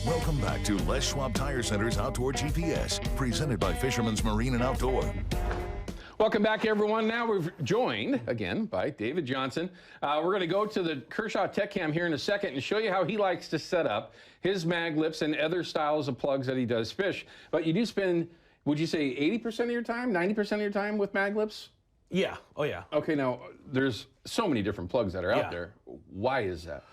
Welcome back to Les Schwab Tire Center's Outdoor GPS, presented by Fisherman's Marine and Outdoor. Welcome back, everyone. Now we're joined again by David Johnson. We're going to go to the Kershaw Tech Cam here in a second and show you how he likes to set up his mag lips and other styles of plugs that he does fish. But you do spend, would you say 80% of your time, 90% of your time with mag lips? Yeah. Oh, yeah. Okay, now there's so many different plugs that are out there. Why is that?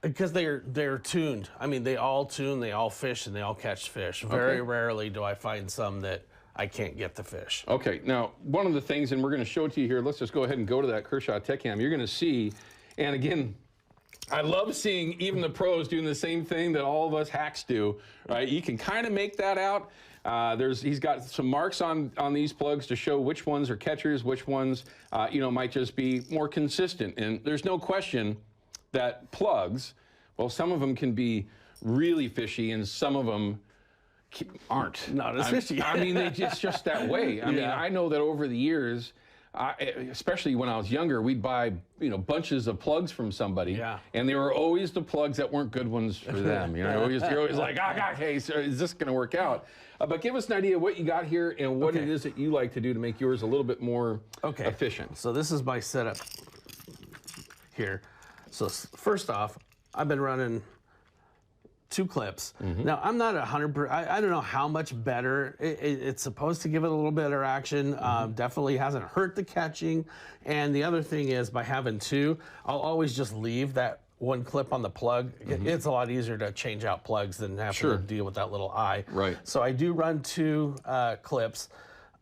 Because they're tuned. I mean, they all tune, they all fish, and they all catch fish. Very rarely do I find some that I can't get the fish. Okay, now one of the things, and we're going to show it to you here. Let's just go ahead and go to that Kershaw Tech Cam. You're going to see, and again, I love seeing even the pros doing the same thing that all of us hacks do, right? You can kind of make that out. He's got some marks on these plugs to show which ones are catchers, which ones, might just be more consistent. And there's no question that plugs, well, some of them can be really fishy and some of them aren't. Not as fishy. I mean, it's just that way. I mean, I know that over the years, especially when I was younger, we'd buy, bunches of plugs from somebody, and they were always the plugs that weren't good ones for them. You're always like, okay, so is this going to work out? But give us an idea of what you got here and what it is that you like to do to make yours a little bit more efficient. So this is my setup here. So first off, I've been running 2 clips. Now, I'm not 100%, I don't know how much better. It's supposed to give it a little better action. Definitely hasn't hurt the catching. And the other thing is, by having 2, I'll always just leave that 1 clip on the plug. It's a lot easier to change out plugs than have to deal with that little eye. Right. So I do run 2 clips.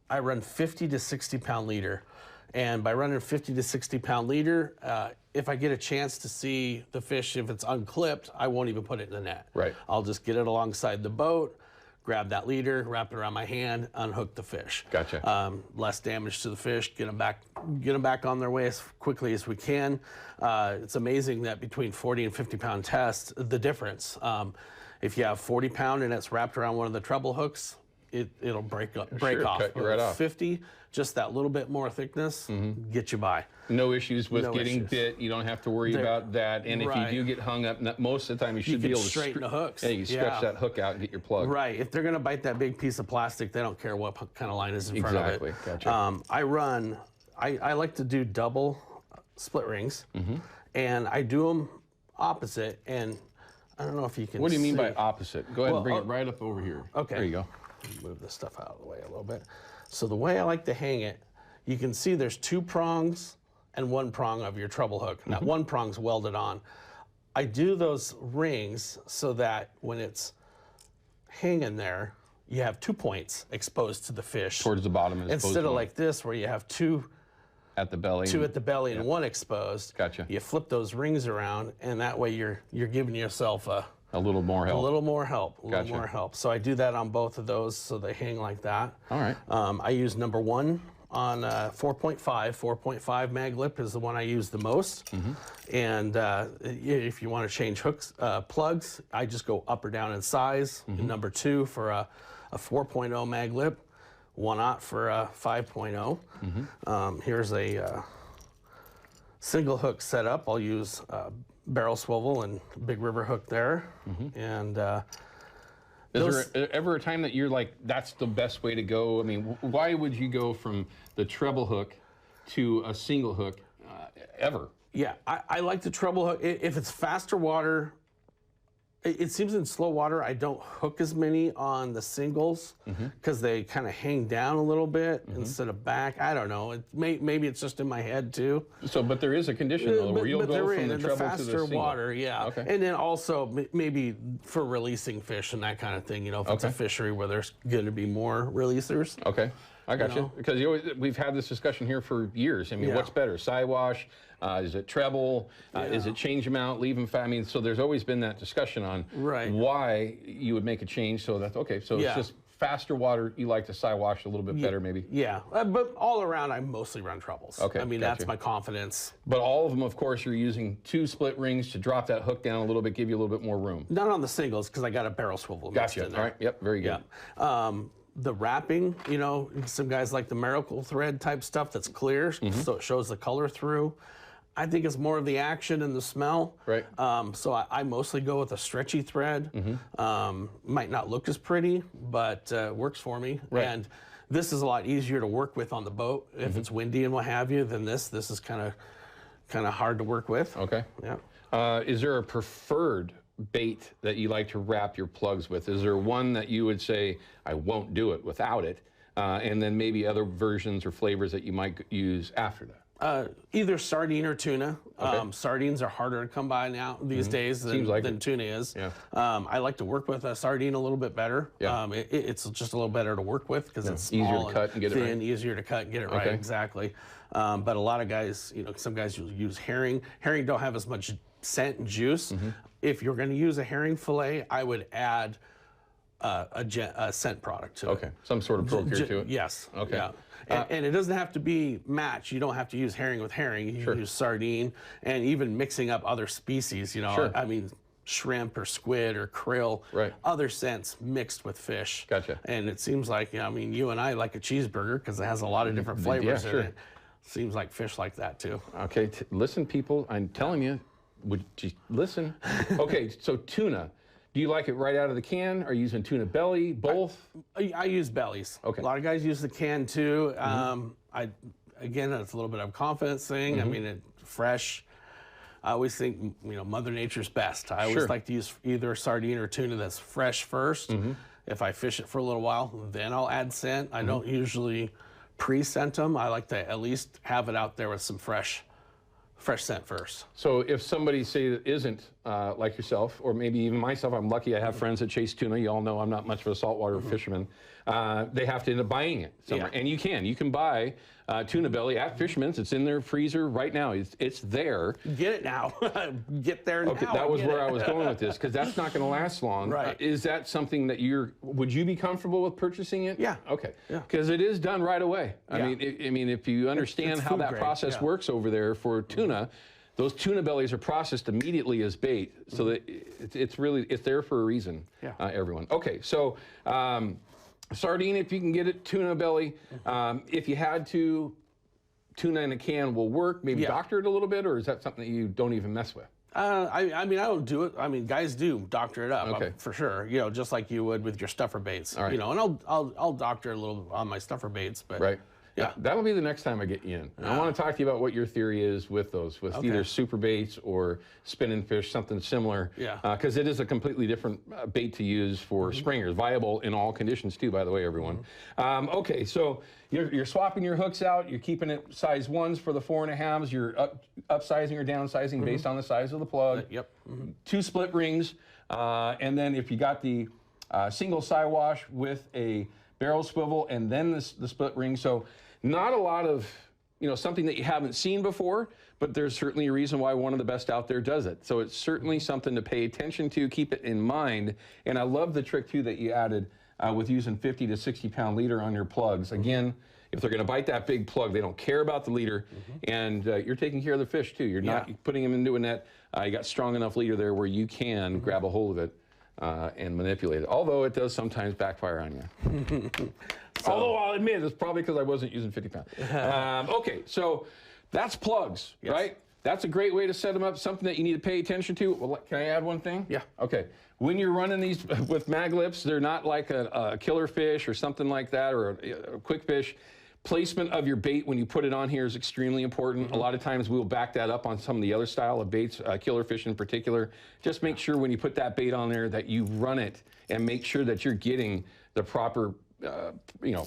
I run 50 to 60 pound leader. And by running 50 to 60 pound leader, if I get a chance to see the fish, if it's unclipped, I won't even put it in the net. Right. I'll just get it alongside the boat, grab that leader, wrap it around my hand, unhook the fish. Gotcha. Less damage to the fish, get them back on their way as quickly as we can. It's amazing that between 40 and 50 pound tests, the difference. If you have 40 pound and it's wrapped around one of the treble hooks, it'll break off. Cut you right off. 50, just that little bit more thickness, get you by. No issues with getting bit. You don't have to worry about that. And if you do get hung up, most of the time you should be able to straighten the hooks. Yeah, you stretch that hook out and get your plug. Right. If they're going to bite that big piece of plastic, they don't care what kind of line is in front of it. Exactly. Gotcha. I like to do double split rings, and I do them opposite. And I don't know if you can. What do you mean by opposite? Go ahead and bring it right up over here. Okay. There you go. Move this stuff out of the way a little bit. So the way I like to hang it, you can see there's 2 prongs and 1 prong of your treble hook. Now 1 prong's welded on. I do those rings so that when it's hanging there, you have 2 points exposed to the fish. Towards the bottom. Instead of like this, where you have 2 at the belly. 2 at the belly and 1 exposed. Gotcha. You flip those rings around, and that way you're giving yourself a little more help. A little more help. So I do that on both of those so they hang like that. All right. I use number 1 on 4.5. 4.5 mag lip is the one I use the most. And if you want to change hooks, plugs, I just go up or down in size. Number 2 for a 4.0 mag lip, 1/0 for a 5.0. Here's a single hook setup. I'll use barrel swivel and big river hook there. And is there ever a time that you're like, that's the best way to go? I mean, why would you go from the treble hook to a single hook ever? Yeah, I like the treble hook. If it's faster water, it seems in slow water, I don't hook as many on the singles because they kind of hang down a little bit instead of back. I don't know. Maybe it's just in my head too. So, but there is a condition though where you'll go from the treble to the faster single. water, Okay. And then also maybe for releasing fish and that kind of thing. If it's a fishery where there's going to be more releasers. Okay. I got you. Because we've had this discussion here for years. I mean, what's better, Siwash? Is it treble? Is it change them out, leave them fat? I mean, so there's always been that discussion on why you would make a change. So that's okay. So it's just faster water. You like to Siwash a little bit better, maybe. Yeah, but all around, I mostly run trebles. Okay, I mean, that's my confidence. But all of them, of course, you're using 2 split rings to drop that hook down a little bit, give you a little bit more room. Not on the singles because I got a barrel swivel. Gotcha. All right. Yep. Very good. Yeah. The wrapping, some guys like the Miracle Thread type stuff that's clear, so it shows the color through. I think it's more of the action and the smell. Right. So I mostly go with a stretchy thread. Might not look as pretty, but works for me. Right. And this is a lot easier to work with on the boat if it's windy and what have you than this. This is kind of hard to work with. Okay. Yeah. Is there a preferred bait that you like to wrap your plugs with? Is there one that you would say, I won't do it without it? And then maybe other versions or flavors that you might use after that? Either sardine or tuna. Okay. Sardines are harder to come by now these days Seems like than it. tuna is. Yeah. I like to work with a sardine a little bit better. Yeah. It's just a little better to work with because it's Easier to small cut and get it thin, right. easier to cut and get it right. Okay. Exactly. But a lot of guys, some guys use herring. Herring don't have as much scent and juice. If you're going to use a herring fillet, I would add a scent product to it. Okay. Some sort of procure to it? Yes. Okay. Yeah. And it doesn't have to be match. You don't have to use herring with herring. You can use sardine, and even mixing up other species. Sure. I mean, shrimp or squid or krill. Right. Other scents mixed with fish. Gotcha. And it seems like, you and I like a cheeseburger because it has a lot of different flavors in it. Seems like fish like that too. Okay. Listen, people, I'm telling you, would you listen? Okay. So tuna. Do you like it right out of the can? Are you using tuna belly? Both? I use bellies. Okay. A lot of guys use the can too. Again, it's a little bit of a confidence thing. I mean, fresh. I always think, Mother Nature's best. I always like to use either sardine or tuna that's fresh first. If I fish it for a little while, then I'll add scent. I don't usually pre-scent them. I like to at least have it out there with some fresh scent first. So if somebody, say, that isn't like yourself, or maybe even myself, I'm lucky I have friends that chase tuna. You all know I'm not much of a saltwater fisherman. They have to end up buying it somewhere. Yeah. And you can buy tuna belly at Fisherman's. It's in their freezer right now. It's there. Get it now. Get there now. Okay, that was where I was going with this, because that's not going to last long. Right. Is that something that would you be comfortable with purchasing it? Yeah. Okay. Yeah. Because it is done right away. Yeah. I mean, if you understand it's how food that grade, process yeah. works over there for tuna, those tuna bellies are processed immediately as bait, so that it's there for a reason. Yeah. Everyone. Okay, so sardine, if you can get it, tuna belly. If you had to, tuna in a can will work. Maybe doctor it a little bit, or is that something that you don't even mess with? I mean, I don't do it. I mean, guys do doctor it up, Okay. for sure. just like you would with your stuffer baits. All right. And I'll doctor a little on my stuffer baits, but Right. Yeah. That'll be the next time I get you in. And I want to talk to you about what your theory is with those, with either super baits or spinning fish, something similar. Yeah. Because it is a completely different bait to use for springers, viable in all conditions too, by the way, everyone. Okay, so you're swapping your hooks out. You're keeping it size 1s for the 4.5s. You're upsizing or downsizing based on the size of the plug. Yep. 2 split rings, and then if you got the single Siwash with a barrel swivel and then the split ring. So not a lot of, something that you haven't seen before, but there's certainly a reason why one of the best out there does it. So it's certainly something to pay attention to, keep it in mind. And I love the trick too that you added with using 50 to 60 pound leader on your plugs. Again, if they're going to bite that big plug, they don't care about the leader, and you're taking care of the fish too. You're not putting them into a net. You got strong enough leader there where you can grab a hold of it and manipulate it. Although it does sometimes backfire on you. Although I'll admit it's probably because I wasn't using 50 pound. Okay, so that's plugs, right? That's a great way to set them up, something that you need to pay attention to. Well, can I add one thing? Yeah. Okay. When you're running these with mag lips, they're not like a killer fish or something like that, or a quick fish. Placement of your bait when you put it on here is extremely important. A lot of times we'll back that up on some of the other style of baits, killer fish in particular. Just make sure when you put that bait on there that you run it and make sure that you're getting the proper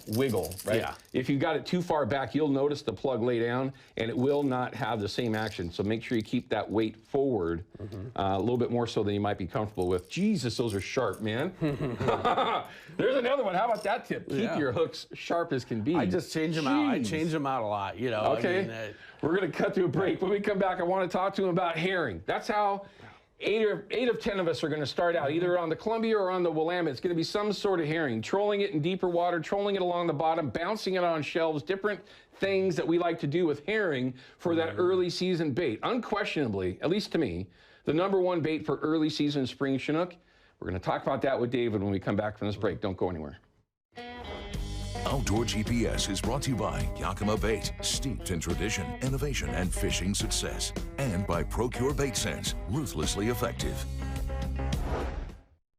wiggle, right? Yeah. If you got it too far back, you'll notice the plug lay down and it will not have the same action. So make sure you keep that weight forward a little bit more so than you might be comfortable with. Jesus, those are sharp, man. There's another one. How about that tip? Keep your hooks sharp as can be. I just change them out. I change them out a lot, Okay. We're going to cut to a break. When we come back, I want to talk to him about herring. That's how 8 of 10 of us are going to start out, either on the Columbia or on the Willamette. It's going to be some sort of herring, trolling it in deeper water, trolling it along the bottom, bouncing it on shelves, different things that we like to do with herring for that early season bait. Unquestionably, at least to me, the #1 bait for early season spring Chinook. We're going to talk about that with David when we come back from this break. Don't go anywhere. Outdoor GPS is brought to you by Yakima Bait, steeped in tradition, innovation, and fishing success. And by Procure Bait Sense, ruthlessly effective.